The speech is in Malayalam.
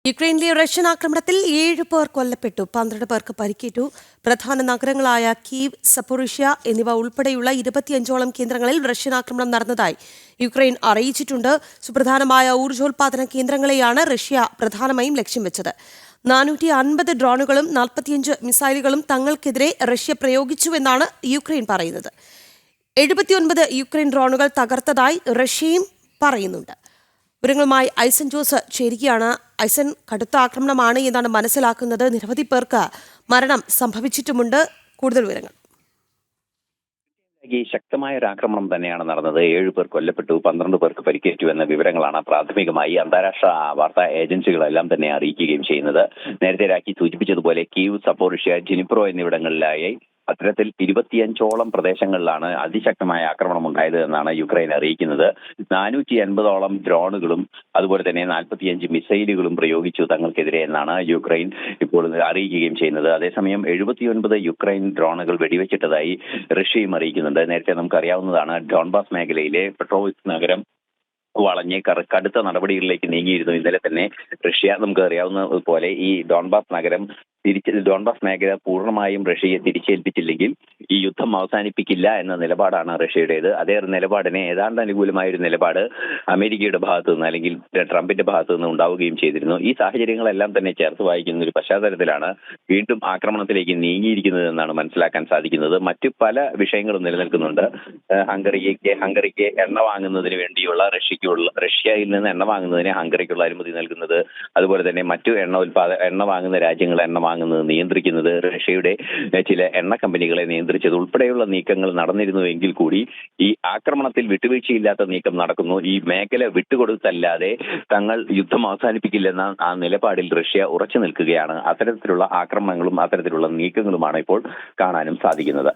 യുക്രൈനിലെ റഷ്യൻ ആക്രമണത്തിൽ 7 പേർ കൊല്ലപ്പെട്ടു, 12 പേർക്ക് പരിക്കേറ്റു. പ്രധാന നഗരങ്ങളായ കീവ്, സപ്പോറിഷ്യ എന്നിവ ഉൾപ്പെടെയുള്ള 25ഓളം കേന്ദ്രങ്ങളിൽ റഷ്യൻ ആക്രമണം നടന്നതായി യുക്രൈൻ അറിയിച്ചിട്ടുണ്ട്. സുപ്രധാനമായ ഊർജ്ജോൽപാദന കേന്ദ്രങ്ങളെയാണ് റഷ്യ പ്രധാനമായും ലക്ഷ്യം വെച്ചത്. 450 ഡ്രോണുകളും 45 മിസൈലുകളും തങ്ങൾക്കെതിരെ റഷ്യ പ്രയോഗിച്ചുവെന്നാണ് യുക്രൈൻ പറയുന്നത്. 79 യുക്രൈൻ ഡ്രോണുകൾ തകർത്തതായി റഷ്യയും പറയുന്നുണ്ട്. വിവരങ്ങളുമായി ഐസൻ ജോസ് ചേരുകയാണ്. ഐസൻ, കടുത്ത ആക്രമണമാണ് എന്നാണ് മനസ്സിലാക്കുന്നത്. നിരവധി പേർക്ക് മരണം സംഭവിച്ചിട്ടുമുണ്ട്. കൂടുതൽ വിവരങ്ങൾ. ശക്തമായ ഒരു ആക്രമണം തന്നെയാണ് നടന്നത്. 7 പേർ കൊല്ലപ്പെട്ടു, 12 പേർക്ക് പരിക്കേറ്റു എന്ന വിവരങ്ങളാണ് പ്രാഥമികമായി അന്താരാഷ്ട്ര വാർത്താ ഏജൻസികളെല്ലാം തന്നെ അറിയിക്കുകയും ചെയ്യുന്നത്. നേരത്തെ രാഖി സൂചിപ്പിച്ചതുപോലെ കീവ്, സപ്പോറിഷ്യ, ജിനിപ്രോ എന്നിവിടങ്ങളിലായി അത്തരത്തിൽ 25ഓളം പ്രദേശങ്ങളിലാണ് അതിശക്തമായ ആക്രമണം ഉണ്ടായത് എന്നാണ് യുക്രൈൻ അറിയിക്കുന്നത്. 480ഓളം ഡ്രോണുകളും അതുപോലെ തന്നെ 45 മിസൈലുകളും പ്രയോഗിച്ചു തങ്ങൾക്കെതിരെ എന്നാണ് യുക്രൈൻ ഇപ്പോൾ അറിയിക്കുകയും ചെയ്യുന്നത്. അതേസമയം 79 യുക്രൈൻ ഡ്രോണുകൾ വെടിവെച്ചിട്ടതായി റഷ്യയും അറിയിക്കുന്നുണ്ട്. നേരത്തെ നമുക്കറിയാവുന്നതാണ്, ഡോൺബാസ് മേഖലയിലെ പെട്രോവിസ്ക് നഗരം വളഞ്ഞ് കടുത്ത നടപടികളിലേക്ക് നീങ്ങിയിരുന്നു. ഇന്നലെ തന്നെ റഷ്യ, നമുക്ക് അറിയാവുന്ന പോലെ, ഈ ഡോൺബാസ് മേഖല പൂർണ്ണമായും റഷ്യയെ തിരിച്ചേൽപ്പിച്ചില്ലെങ്കിൽ ഈ യുദ്ധം അവസാനിപ്പിക്കില്ല എന്ന നിലപാടാണ് റഷ്യയുടേത്. അതേ നിലപാടിനെ ഏതാണ്ട് അനുകൂലമായ ഒരു നിലപാട് അമേരിക്കയുടെ ഭാഗത്തു നിന്ന് അല്ലെങ്കിൽ ട്രംപിന്റെ ഭാഗത്തു നിന്ന് ഉണ്ടാവുകയും ചെയ്തിരുന്നു. ഈ സാഹചര്യങ്ങളെല്ലാം തന്നെ ചേർത്ത് വായിക്കുന്ന ഒരു പശ്ചാത്തലത്തിലാണ് വീണ്ടും ആക്രമണത്തിലേക്ക് നീങ്ങിയിരിക്കുന്നത് എന്നാണ് മനസ്സിലാക്കാൻ സാധിക്കുന്നത്. മറ്റു പല വിഷയങ്ങളും നിലനിൽക്കുന്നുണ്ട്. ഹംഗറിക്ക് എണ്ണ വാങ്ങുന്നതിന് വേണ്ടിയുള്ള റഷ്യയിൽ നിന്ന് എണ്ണ വാങ്ങുന്നതിന് ഹംഗറിക്കുള്ള അനുമതി നൽകുന്നത്, അതുപോലെ തന്നെ മറ്റു എണ്ണ വാങ്ങുന്ന രാജ്യങ്ങൾ എണ്ണ വാങ്ങുന്നത് നിയന്ത്രിക്കുന്നത്, റഷ്യയുടെ ചില എണ്ണ കമ്പനികളെ നിയന്ത്രിച്ചത് ഉൾപ്പെടെയുള്ള നീക്കങ്ങൾ നടന്നിരുന്നുവെങ്കിൽ കൂടി ഈ ആക്രമണത്തിൽ വിട്ടുവീഴ്ചയില്ലാത്ത നീക്കം നടക്കുന്നു. ഈ മേഖല വിട്ടുകൊടുത്തല്ലാതെ തങ്ങൾ യുദ്ധം അവസാനിപ്പിക്കില്ലെന്ന ആ നിലപാടിൽ റഷ്യ ഉറച്ചു നിൽക്കുകയാണ്. അത്തരത്തിലുള്ള ആക്രമണങ്ങളും അത്തരത്തിലുള്ള നീക്കങ്ങളുമാണ് ഇപ്പോൾ കാണാനും സാധിക്കുന്നത്.